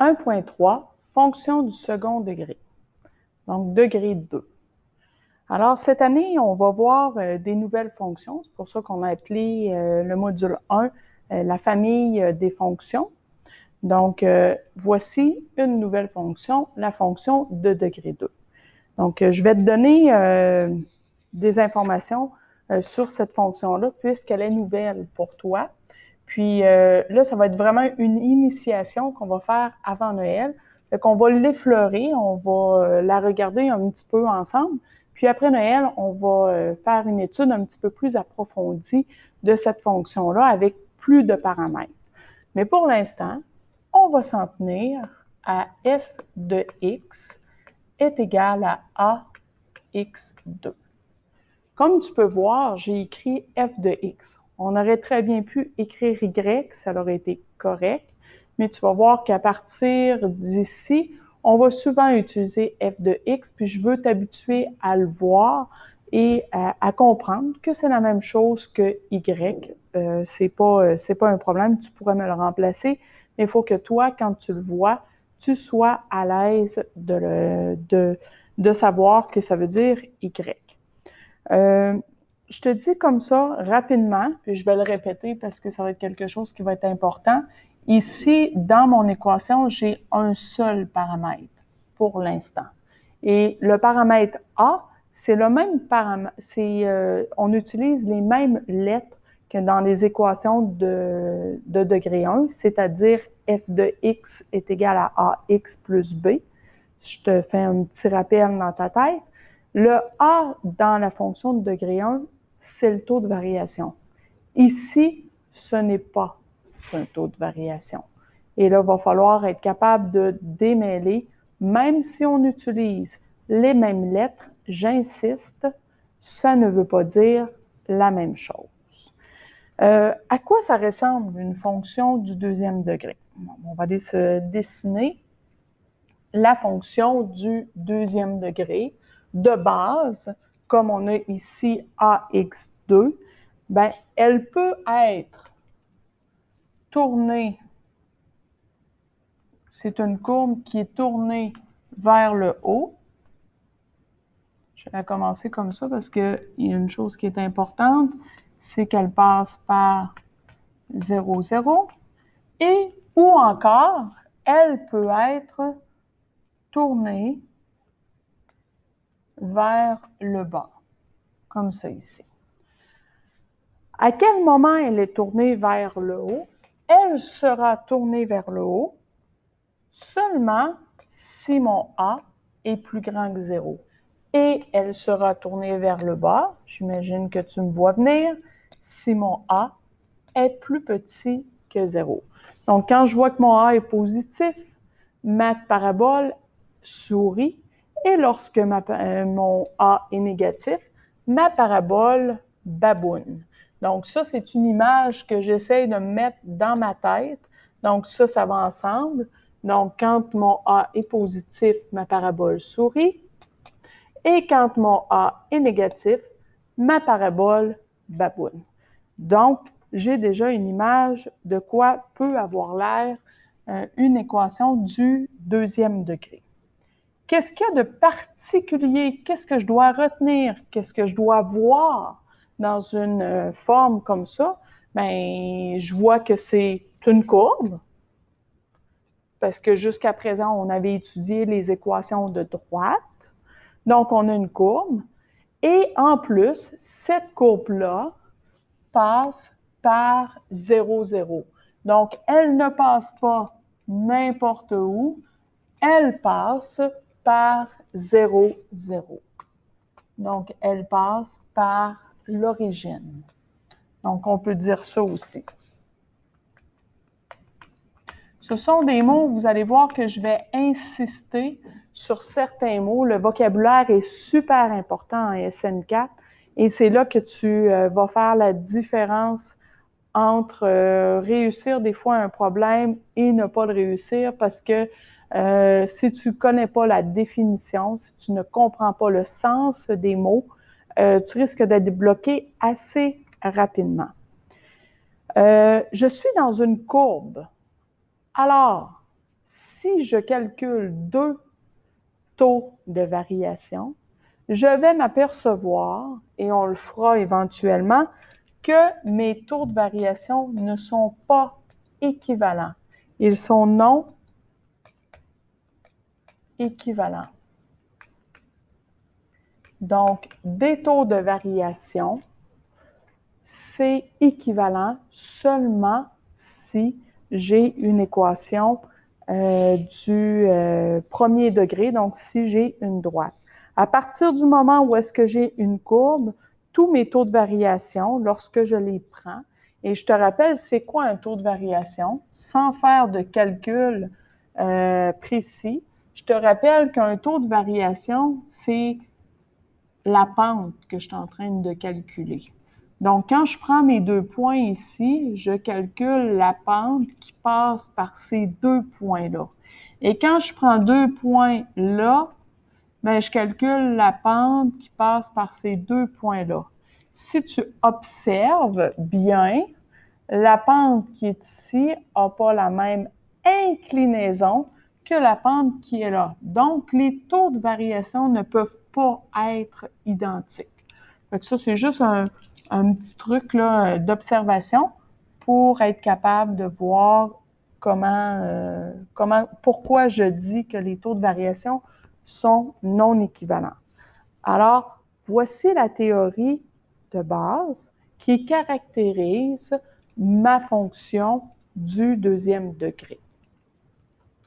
1.3, fonction du second degré, donc degré 2. Alors, cette année, on va voir des nouvelles fonctions. C'est pour ça qu'on a appelé le module 1 la famille des fonctions. Donc, voici une nouvelle fonction, la fonction de degré 2. Donc, je vais te donner des informations sur cette fonction-là, puisqu'elle est nouvelle pour toi. Puis là, ça va être vraiment une initiation qu'on va faire avant Noël. Fait qu'on va l'effleurer, on va la regarder un petit peu ensemble. Puis après Noël, on va faire une étude un petit peu plus approfondie de cette fonction-là avec plus de paramètres. Mais pour l'instant, on va s'en tenir à f de x est égal à ax2. Comme tu peux voir, j'ai écrit f de x. On aurait très bien pu écrire y, ça aurait été correct, mais tu vas voir qu'à partir d'ici, on va souvent utiliser f de x, puis je veux t'habituer à le voir et à comprendre que c'est la même chose que y. C'est pas un problème, tu pourrais me le remplacer, mais il faut que toi, quand tu le vois, tu sois à l'aise de savoir que ça veut dire y. Je te dis comme ça rapidement, puis je vais le répéter parce que ça va être quelque chose qui va être important. Ici, dans mon équation, j'ai un seul paramètre pour l'instant. Et le paramètre A, c'est le même paramètre, on utilise les mêmes lettres que dans les équations de degré 1, c'est-à-dire f de x est égal à ax plus b. Je te fais un petit rappel dans ta tête. Le A dans la fonction de degré 1, c'est le taux de variation. Ici, ce n'est pas un taux de variation. Et là, il va falloir être capable de démêler, même si on utilise les mêmes lettres, j'insiste, ça ne veut pas dire la même chose. À quoi ça ressemble une fonction du deuxième degré? On va aller se dessiner la fonction du deuxième degré de base, comme on a ici ax2, ben, elle peut être tournée, c'est une courbe qui est tournée vers le haut. Je vais la commencer comme ça parce qu'il y a une chose qui est importante, c'est qu'elle passe par 0, 0, et ou encore, elle peut être tournée vers le bas, comme ça ici. À quel moment elle est tournée vers le haut? Elle sera tournée vers le haut seulement si mon A est plus grand que 0. Et elle sera tournée vers le bas, j'imagine que tu me vois venir, si mon A est plus petit que 0. Donc, quand je vois que mon A est positif, ma parabole sourit, et lorsque mon A est négatif, ma parabole baboune. Donc, ça, c'est une image que j'essaie de mettre dans ma tête. Donc, ça va ensemble. Donc, quand mon A est positif, ma parabole sourit. Et quand mon A est négatif, ma parabole baboune. Donc, j'ai déjà une image de quoi peut avoir l'air une équation du deuxième degré. Qu'est-ce qu'il y a de particulier? Qu'est-ce que je dois retenir? Qu'est-ce que je dois voir dans une forme comme ça? Bien, je vois que c'est une courbe, parce que jusqu'à présent, on avait étudié les équations de droite. Donc, on a une courbe. Et en plus, cette courbe-là passe par 0, 0. Donc, elle ne passe pas n'importe où, elle passe par 0, 0. Donc, elle passe par l'origine. Donc, on peut dire ça aussi. Ce sont des mots, vous allez voir que je vais insister sur certains mots. Le vocabulaire est super important en SN4 et c'est là que tu vas faire la différence entre réussir des fois un problème et ne pas le réussir parce que si tu ne connais pas la définition, si tu ne comprends pas le sens des mots, tu risques d'être bloqué assez rapidement. Je suis dans une courbe. Alors, si je calcule deux taux de variation, je vais m'apercevoir, et on le fera éventuellement, que mes taux de variation ne sont pas équivalents. Ils sont non équivalents. Donc, des taux de variation, c'est équivalent seulement si j'ai une équation du premier degré, donc si j'ai une droite. À partir du moment où est-ce que j'ai une courbe, tous mes taux de variation, lorsque je les prends, et je te rappelle, c'est quoi un taux de variation? Sans faire de calcul précis, je te rappelle qu'un taux de variation, c'est la pente que je suis en train de calculer. Donc, quand je prends mes 2 points ici, je calcule la pente qui passe par ces 2 points-là. Et quand je prends 2 points là, bien, je calcule la pente qui passe par ces 2 points-là. Si tu observes bien, la pente qui est ici n'a pas la même inclinaison que la pente qui est là. Donc, les taux de variation ne peuvent pas être identiques. Donc, ça, c'est juste un petit truc d'observation pour être capable de voir pourquoi je dis que les taux de variation sont non équivalents. Alors, voici la théorie de base qui caractérise ma fonction du deuxième degré.